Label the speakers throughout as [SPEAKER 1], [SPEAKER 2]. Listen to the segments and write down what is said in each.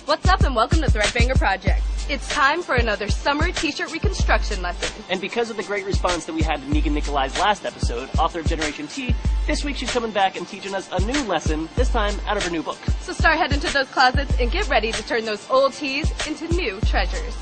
[SPEAKER 1] What's up and welcome to Threadbanger Project. It's time for another summer t-shirt reconstruction lesson.
[SPEAKER 2] And because of the great response that we had to Megan Nikolai's last episode, author of Generation T, this week she's coming back and teaching us a new lesson, this time out of her new book.
[SPEAKER 1] So start heading to those closets and get ready to turn those old tees into new treasures.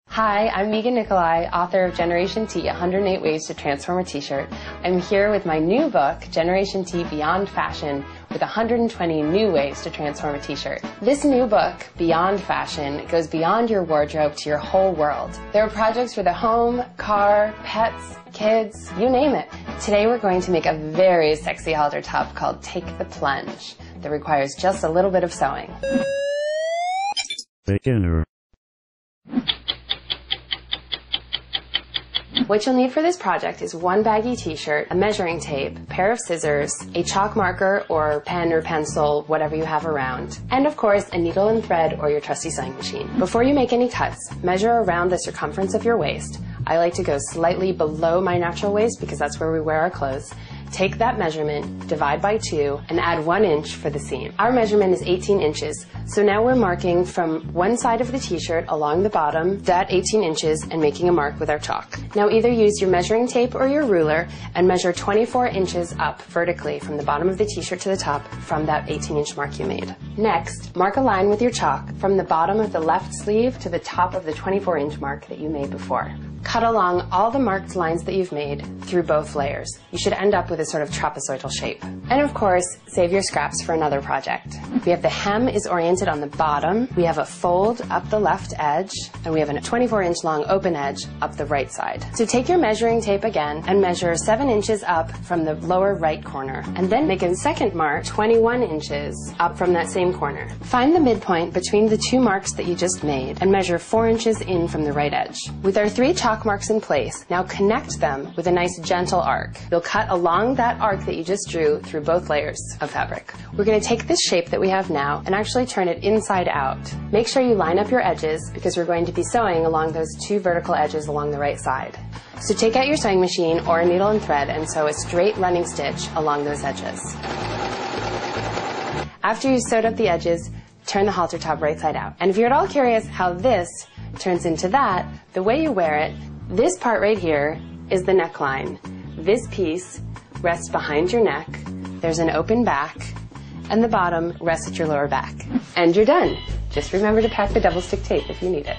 [SPEAKER 3] Hi, I'm Megan Nikolai, author of Generation T, 108 Ways to Transform a T-Shirt. I'm here with my new book, Generation T Beyond Fashion, with 120 new ways to transform a T-shirt. This new book, Beyond Fashion, goes beyond your wardrobe to your whole world. There are projects for the home, car, pets, kids, you name it. Today we're going to make a very sexy halter top called Take the Plunge that requires just a little bit of sewing.
[SPEAKER 4] Beginner.
[SPEAKER 3] What you'll need for this project is one baggy t-shirt, a measuring tape, a pair of scissors, a chalk marker or pen or pencil, whatever you have around, and of course a needle and thread or your trusty sewing machine. Before you make any cuts, measure around the circumference of your waist. I like to go slightly below my natural waist because that's where we wear our clothes. Take that measurement, divide by 2, and add 1 inch for the seam. Our measurement is 18 inches, so now we're marking from one side of the t-shirt along the bottom, that 18 inches, and making a mark with our chalk. Now either use your measuring tape or your ruler and measure 24 inches up vertically from the bottom of the t-shirt to the top from that 18-inch mark you made. Next, mark a line with your chalk from the bottom of the left sleeve to the top of the 24-inch mark that you made before. Cut along all the marked lines that you've made through both layers. You should end up with a sort of trapezoidal shape. And of course, save your scraps for another project. We have the hem is oriented on the bottom, we have a fold up the left edge, and we have a 24-inch long open edge up the right side. So take your measuring tape again and measure 7 inches up from the lower right corner, and then make a second mark 21 inches up from that same corner. Find the midpoint between the two marks that you just made and measure 4 inches in from the right edge. With our 3 chalk marks in place, now connect them with a nice gentle arc. You'll cut along that arc that you just drew through both layers of fabric. We're going to take this shape that we have now and actually turn it inside out. Make sure you line up your edges because we're going to be sewing along those 2 vertical edges along the right side. So take out your sewing machine or a needle and thread and sew a straight running stitch along those edges. After you've sewed up the edges, turn the halter top right side out. And if you're at all curious how this turns into that, the way you wear it, this part right here is the neckline. This piece rests behind your neck. There's an open back, and the bottom rests at your lower back. And you're done. Just remember to pack the double stick tape if you need it.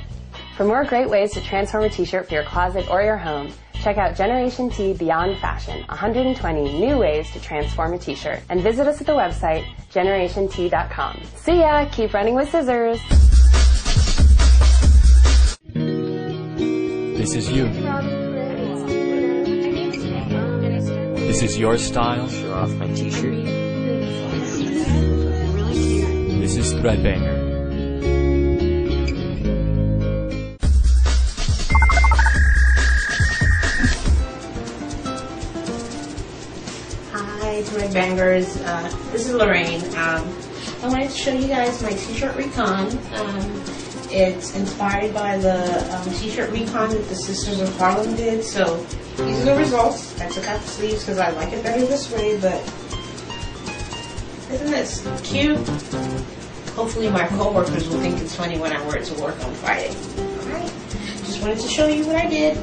[SPEAKER 3] For more great ways to transform a t-shirt for your closet or your home, check out Generation T Beyond Fashion, 120 new ways to transform a t-shirt, and visit us at the website generationt.com. See ya! Keep running with scissors!
[SPEAKER 5] This is you. This is your style.
[SPEAKER 6] Show off my t-shirt.
[SPEAKER 5] This is Threadbanger.
[SPEAKER 6] Hi, Threadbangers. This is Lorraine. I wanted to show you guys my t-shirt recon. It's inspired by the t-shirt recon that the Sisters of Harlem did. So these are the results. I took out the sleeves because I like it better this way, but isn't this cute? Hopefully my coworkers will think it's funny when I wear it to work on Friday. Alright, just wanted to show you what I did.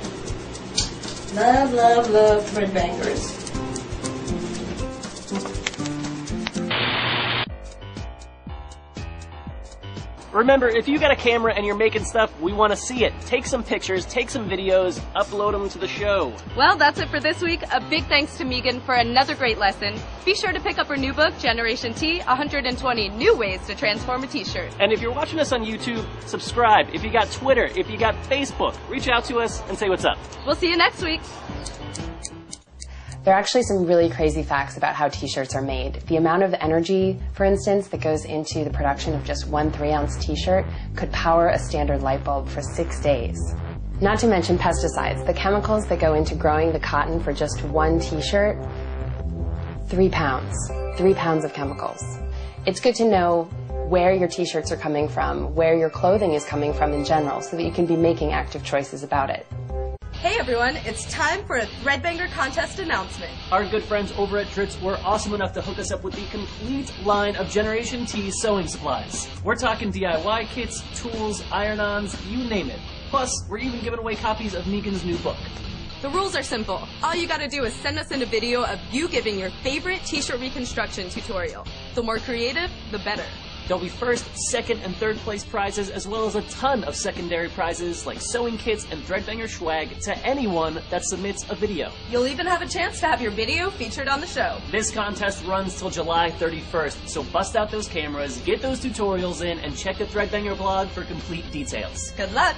[SPEAKER 6] Love, love, love Threadbangers.
[SPEAKER 2] Remember, if you got a camera and you're making stuff, we want to see it. Take some pictures, take some videos, upload them to the show.
[SPEAKER 1] Well, that's it for this week. A big thanks to Megan for another great lesson. Be sure to pick up her new book, Generation T, 120 New Ways to Transform a T-Shirt.
[SPEAKER 2] And if you're watching us on YouTube, subscribe. If you got Twitter, if you got Facebook, reach out to us and say what's up.
[SPEAKER 1] We'll see you next week.
[SPEAKER 3] There are actually some really crazy facts about how t-shirts are made. The amount of energy, for instance, that goes into the production of just one 3-ounce t-shirt could power a standard light bulb for 6 days. Not to mention pesticides, the chemicals that go into growing the cotton for just one t-shirt, 3 pounds. 3 pounds of chemicals. It's good to know where your t-shirts are coming from, where your clothing is coming from in general, so that you can be making active choices about it.
[SPEAKER 1] Hey everyone, it's time for a Threadbanger contest announcement.
[SPEAKER 2] Our good friends over at Dritz were awesome enough to hook us up with the complete line of Generation T sewing supplies. We're talking DIY kits, tools, iron-ons, you name it. Plus, we're even giving away copies of Megan's new book.
[SPEAKER 1] The rules are simple. All you gotta do is send us in a video of you giving your favorite t-shirt reconstruction tutorial. The more creative, the better.
[SPEAKER 2] There'll be first, second, and third place prizes, as well as a ton of secondary prizes like sewing kits and Threadbanger swag to anyone that submits a video.
[SPEAKER 1] You'll even have a chance to have your video featured on the show.
[SPEAKER 2] This contest runs till July 31st, so bust out those cameras, get those tutorials in, and check the Threadbanger blog for complete details.
[SPEAKER 1] Good luck!